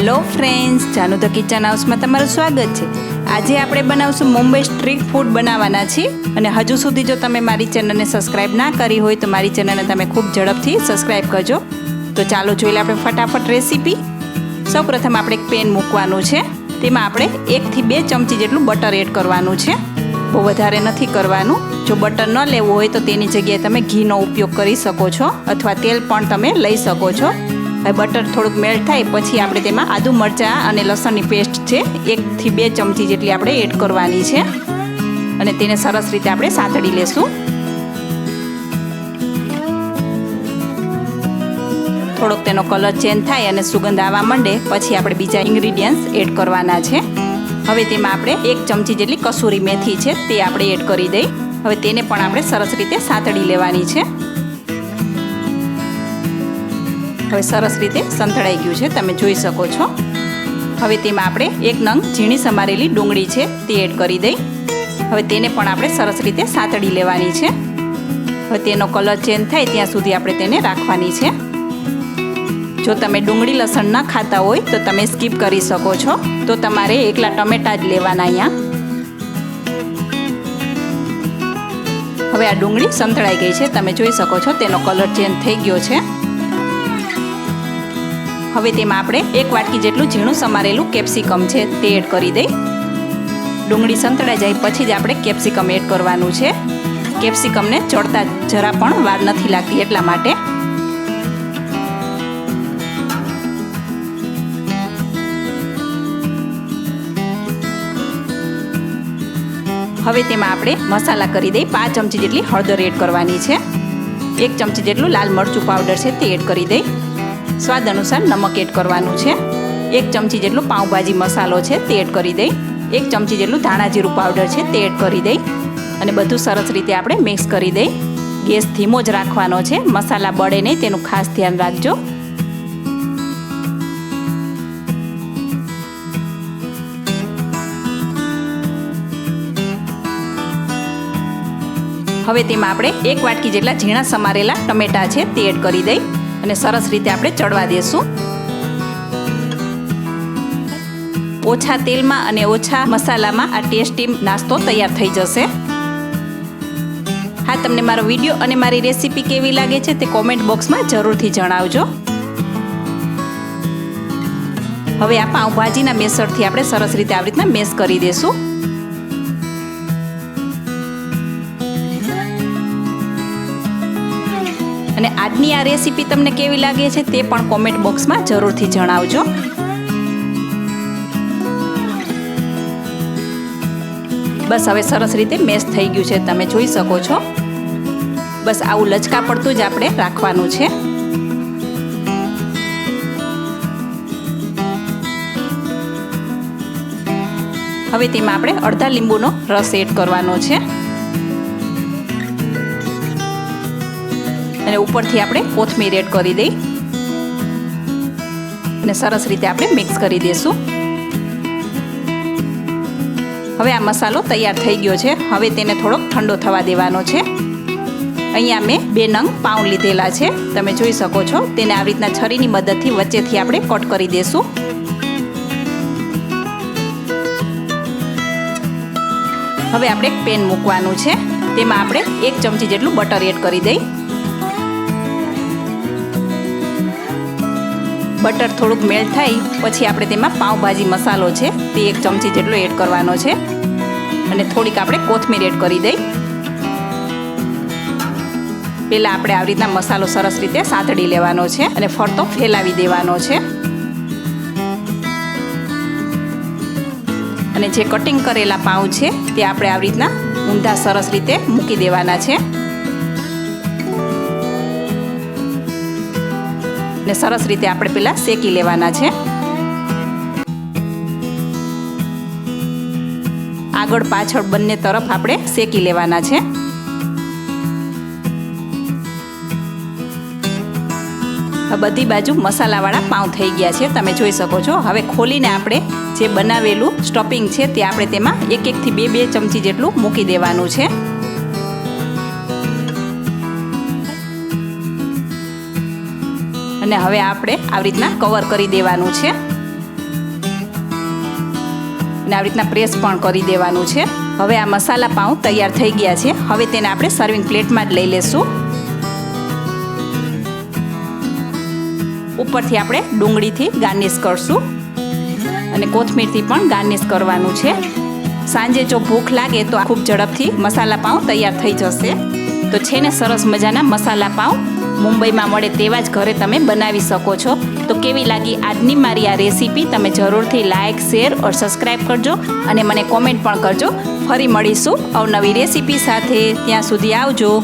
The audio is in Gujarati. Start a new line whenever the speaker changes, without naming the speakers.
हेलो फ्रेंड्स, जानू द किचन हाउस में तमारुं स्वागत है। आज आपणे बनावशुं मुंबई स्ट्रीट फूड बनावाना छे अने हजू सुधी जो तमे मारी चेनल ने सब्सक्राइब ना करी होय तो मारी चेनल ने तमे खूब झड़पथी सब्सक्राइब करजो। तो चालो जोई आपणे फटाफट रेसिपी। सौप्रथम आपणे एक पेन मूकवानुं छे, तेमां आपणे 1 થી 2 चमची जेटલું बटर एड करवानुं छे। बहु वधारे नथी करवानुं। जो बटर न लेवुं होय तो तेनी जग्याए तमे घीनो उपयोग करी शको छो अथवा तेल पण तमे लई शको छो। હવે બટર થોડુંક મેલ્ટ થાય પછી આપણે તેમાં આદુ મરચાં અને લસણની પેસ્ટ છે 1 થી 2 ચમચી જેટલી આપણે એડ કરવાની છે અને તેને સરસ રીતે આપણે સાંતળી લેશું। થોડોક તેનો કલર ચેન્જ થાય અને સુગંધ આવવા માંડે પછી આપણે બીજા ઇન્ગ્રેડિયન્ટ્સ એડ કરવાના છે। હવે તેમાં આપણે 1 ચમચી જેટલી કસૂરી મેથી છે તે આપણે એડ કરી દઈ। હવે તેને પણ આપણે સરસ રીતે સાંતળી લેવાની છે। હવે સરસ રીતે સંતળાઈ ગયું છે, તમે જોઈ શકો છો। હવે તેમાં આપણે 1 નંગ ઝીણી સમારેલી ડુંગળી છે તે એડ કરી દઈ। હવે તેને પણ આપણે સરસ રીતે સાંતળી લેવાની છે। હવે તેનો કલર ચેન્જ થાય ત્યાં સુધી આપણે તેને રાખવાની છે। જો તમે ડુંગળી લસણ ન ખાતા હોય તો તમે સ્કીપ કરી શકો છો, તો તમારે એકલા ટમેટા જ લેવાના અહીંયા। હવે આ ડુંગળી સંતળાઈ ગઈ છે, તમે જોઈ શકો છો તેનો કલર ચેન્જ થઈ ગયો છે। હવે તેમાં આપણે 1 વાટકી જેટલું ઝીણું સમારેલું કેપ્સિકમ છે તે એડ કરી દઈ। ડુંગળી સંતળાઈ જાય પછી જ આપણે કેપ્સિકમ એડ કરવાનું છે। કેપ્સિકમને ચડતા જરા પણ વાર નથી લાગતી એટલા માટે। હવે તેમાં આપણે મસાલા કરી દઈ। 5 ચમચી જેટલી હળદર એડ કરવાની છે। 1 ચમચી જેટલું લાલ મરચું પાવડર છે તે એડ કરી દઈ। स्वाद अनुसार नमक एड करवानुं छे। 1 चमची जेटलो पावभाजी मसालो छे ते एड करी दई। 1 चमची जेटલું धाणा जीરું पाउडर छे ते एड करी दई अने बधुं सरस रीते आपणे मिक्स करी दई। गैस धीमो ज राखवानो छे, मसाला बळे नहीं तेनुं खास ध्यान राखजो। हवे तेमां आपणे 1 वाटकी जेटला झीणा समारेला टमेटा छे ते एड करी दई અને સરસ રીતે આપણે ચડવા દેશું। ઓછા તેલમાં અને ઓછા મસાલામાં આ ટેસ્ટી નાસ્તો તૈયાર થઈ જશે। હા, તમને મારો વિડીયો અને મારી રેસીપી કેવી લાગે છે તે કોમેન્ટ બોક્સમાં જરૂરથી જણાવજો। હવે આ પાવભાજીના મેસરથી આપણે સરસ રીતે આવી રીતના મેશ કરી દેશું। અને આજની આ રેસીપી તમને કેવી લાગે છે તે પણ કોમેન્ટ બોક્સમાં જરૂરથી જણાવજો। બસ હવે સરસ રીતે મેશ થઈ ગયું છે, તમે જોઈ શકો છો। બસ આવું લચકા પડતું જ આપણે રાખવાનું છે। હવે તેમાં આપણે અડધા લીંબુનો રસ એડ કરવાનો છે અને ઉપરથી આપણે કોથમીર એડ કરી દઈ અને સરસ રીતે આપણે મિક્સ કરી દેશું। હવે આ મસાલો તૈયાર થઈ ગયો છે। હવે તેને થોડોક ઠંડો થવા દેવાનો છે। અહીંયા મેં 2 નંગ પાઉં લીધેલા છે, તમે જોઈ શકો છો। તેને આવી રીતના છરીની મદદથી વચ્ચેથી આપણે કટ કરી દેશું। હવે આપણે એક પેન મૂકવાનું છે, તેમાં આપણે 1 ચમચી જેટલું બટર એડ કરી દઈ। બટર થોડુંક મેલ્ટ થાય પછી આપણે તેમાં પાવભાજી મસાલો છે તે 1 ચમચી જેટલો એડ કરવાનો છે અને થોડીક આપણે કોથમીર એડ કરી દઈ। પહેલાં આપણે આવી રીતના મસાલો સરસ રીતે સાંતળી લેવાનો છે અને ફરતો ફેલાવી દેવાનો છે અને જે કટિંગ કરેલા પાઉં છે તે આપણે આવી રીતના ઊંધા સરસ રીતે મૂકી દેવાના છે ને સરસ રીતે આપણે પહેલા શેકી લેવાના છે। આગળ પાછળ બંને તરફ આપણે શેકી લેવાના છે। બધી બાજુ મસાલાવાળા પાઉં થઈ ગયા છે, તમે જોઈ શકો છો। હવે ખોલીને આપણે જે બનાવેલું સ્ટફિંગ છે તે આપણે તેમાં 1 થી 2 ચમચી જેટલું મૂકી દેવાનું છે। અને હવે આપણે આવી રીતના કવર કરી દેવાનું છે। અને આવી રીતના પ્રેસ પણ કરી દેવાનું છે. હવે આ મસાલા પાઉં તૈયાર થઈ ગયા છે. હવે તેને આપણે સર્વિંગ પ્લેટમાં જ લઈ લેશું. ઉપરથી આપણે ડુંગળીથી ગાર્નિશ કરશું અને કોથમીરથી પણ ગાર્નિશ કરવાનું છે. સાંજે જો ભૂખ લાગે તો ખૂબ ઝડપથી મસાલા પાઉં તૈયાર થઈ જશે. તો છે ને સરસ મજાના મસાલા પાઉં મુંબઈમાં મળે તેવા જ ઘરે તમે બનાવી શકો છો. તો કેવી લાગી આજની મારી આ રેસીપી? તમે જરૂરથી લાઇક, શેર ઓર સબસ્ક્રાઈબ કરજો અને મને કોમેન્ટ પણ કરજો. ફરી મળીશું અવનવી રેસીપી સાથે. ત્યાં સુધી આવજો.